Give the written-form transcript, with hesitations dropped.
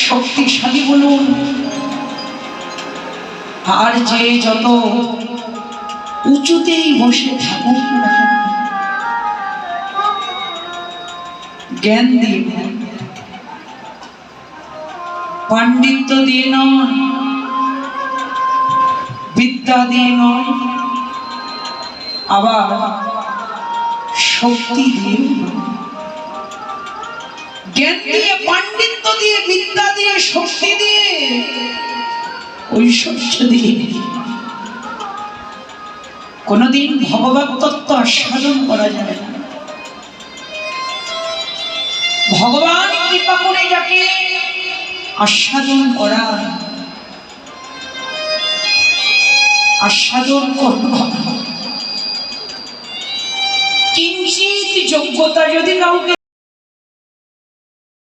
শক্তিশালী বলুন আর যে যত উঁচুতেই বসে থাকুক না, জ্ঞান দিয়ে পাণ্ডিত্য দিয়ে নয়, বিদ্যা দিয়ে নয়, আবার শক্তি দিয়ে, জ্ঞান দিয়ে, পাণ্ডিত্য দিয়ে, বিদ্যা দিয়ে, শক্তি দিয়ে, ঐশ্বর্য দিয়ে কোনদিন ভগবত তত্ত্ব আস্বাদন করা যাবে না। ভগবান কৃপা করে যাকে আস্বাদন করা, আস্বাদন করব, কিঞ্চিত যোগ্যতা যদি কাউকে